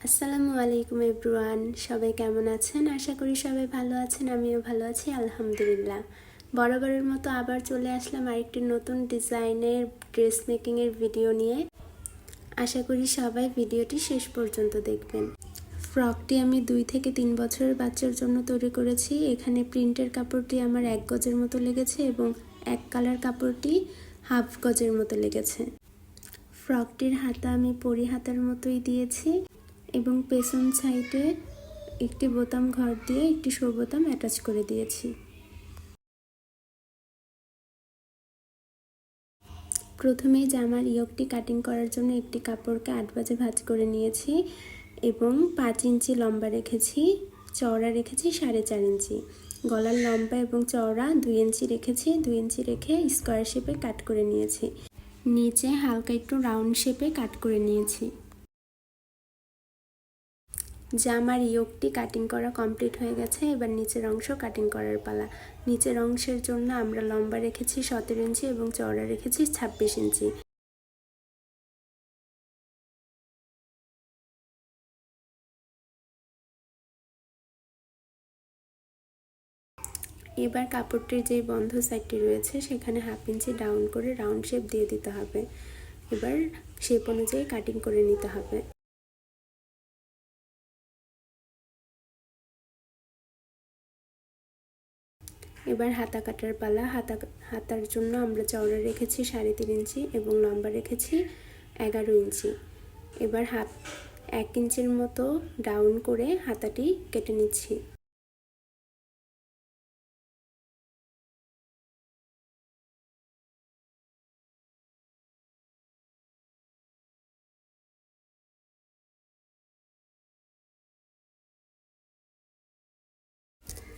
আসসালামু আলাইকুম এভরিওয়ান, সবাই কেমন আছেন? আশা করি সবাই ভালো আছেন। আমিও ভালো আছি আলহামদুলিল্লাহ। বরাবরের মতো আবার চলে আসলাম আরেকটি নতুন ডিজাইনের ড্রেস মেকিংয়ের ভিডিও নিয়ে। আশা করি সবাই ভিডিওটি শেষ পর্যন্ত দেখবেন। ফ্রকটি আমি 2 থেকে 3 বছরের বাচ্চার জন্য তৈরি করেছি। এখানে প্রিন্টের কাপড়টি আমার 1 গজের মতো লেগেছে এবং এক কালার কাপড়টি হাফ গজের মতো লেগেছে। ফ্রকটির হাতা আমি পরি হাতার মতোই দিয়েছি এবং পেছন সাইডে একটি বোতাম ঘর দিয়ে একটি শো বোতাম অ্যাটাচ করে দিয়েছি। প্রথমেই জামার ইয়োগটি কাটিং করার জন্য একটি কাপড়কে 8 ভাঁজে ভাঁজ করে নিয়েছি এবং 5 ইঞ্চি লম্বা রেখেছি, চওড়া রেখেছি 4.5 ইঞ্চি। গলার লম্বা এবং চওড়া 2 ইঞ্চি রেখেছি, 2 ইঞ্চি রেখে স্কোয়ার শেপে কাট করে নিয়েছি। নিচে হালকা একটু রাউন্ড শেপে কাট করে নিয়েছি। জামার ইয়োগটি কাটিং করা কমপ্লিট হয়ে গেছে। এবার নিচের অংশ কাটিং করার পালা। নিচের অংশের জন্য আমরা লম্বা রেখেছি 17 ইঞ্চি এবং চওড়া রেখেছি 26 ইঞ্চি। এবার কাপড়টির যে বন্ধ সাইডটি রয়েছে সেখানে হাফ ইঞ্চি ডাউন করে রাউন্ড শেপ দিয়ে দিতে হবে। এবার শেপ অনুযায়ী কাটিং করে নিতে হবে। এবার হাতা কাটার পালা। হাতার জন্য আমরা চওড়া রেখেছি 3.5 ইঞ্চি এবং লম্বা রেখেছি 11 ইঞ্চি। এবার 1 ইঞ্চির মতো ডাউন করে হাতাটি কেটে নিচ্ছি।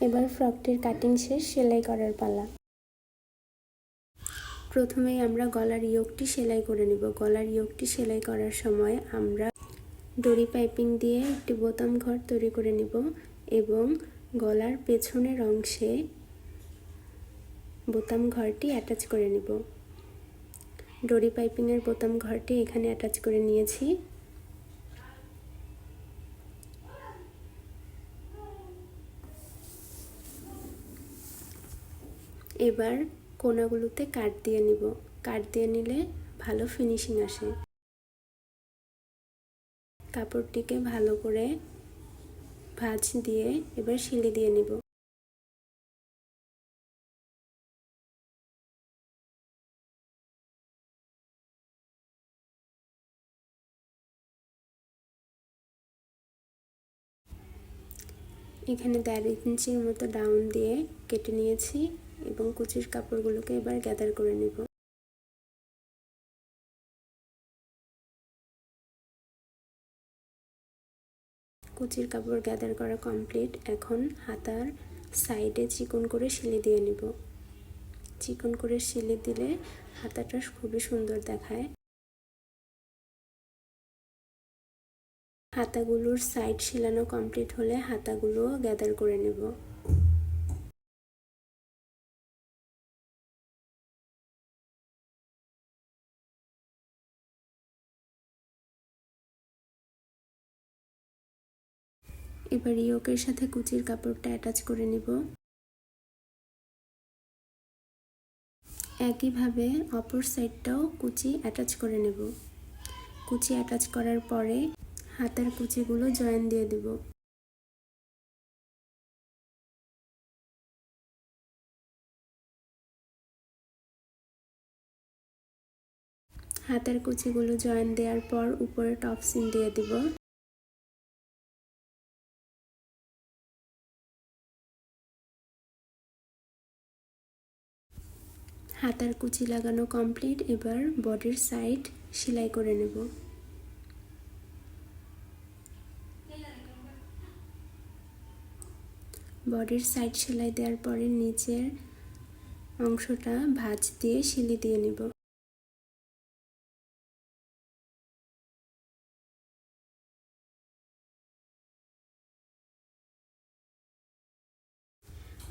এবার ফ্রকটির কাটিং শেষ, সেলাই করার পালা। প্রথমেই আমরা গলার ইয়োগটি সেলাই করে নিব। গলার ইয়োগটি সেলাই করার সময় আমরা ডরি পাইপিং দিয়ে একটি বোতাম ঘর তৈরি করে নিব এবং গলার পেছনের অংশে বোতাম ঘরটি অ্যাটাচ করে নিব। ডরি পাইপিংয়ের বোতাম ঘরটি এখানে অ্যাটাচ করে নিয়েছি। এবার কোণাগুলোতে কাট দিয়ে নিব। কাট দিয়ে নিলে ভালো ফিনিশিং আসে। কাপড়টিকে ভালো করে ভাঁজ দিয়ে এবার সিলি দিয়ে নিব। এখানে 1.5 ইঞ্চির মতো ডাউন দিয়ে কেটে নিয়েছি এবং কুচির কাপড়গুলোকে এবার গ্যাদার করে নেব। কুচির কাপড় গ্যাদার করা কমপ্লিট। এখন হাতার সাইডে চিকন করে সিলি দিয়ে নেব। চিকন করে সিলি দিলে হাতাটা খুবই সুন্দর দেখায়। হাতাগুলোর সাইড সেলানো কমপ্লিট হলে হাতাগুলোও গ্যাদার করে নেব। এবার ইয়োকের সাথে কুচির কাপড়টা অ্যাটাচ করে নিব। একইভাবে অপর সাইডটাও কুচি অ্যাটাচ করে নেব। কুচি অ্যাটাচ করার পরে হাতার কুচিগুলো জয়েন দিয়ে দেব। হাতার কুচিগুলো জয়েন দেওয়ার পর উপরে টপ সিন দিয়ে দিব। হাতার কুচি লাগানো কমপ্লিট। এবার বডির সাইড সেলাই করে নেব। বডির সাইড সেলাই দেওয়ার পরে নিচের অংশটা ভাঁজ দিয়ে সিলি দিয়ে নেব।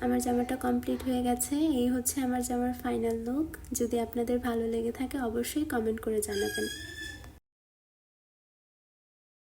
আমার জামাটা কমপ্লিট হয়ে গেছে। এই হচ্ছে আমার জামার ফাইনাল লুক। যদি আপনাদের ভালো লেগে থাকে অবশ্যই কমেন্ট করে জানাবেন।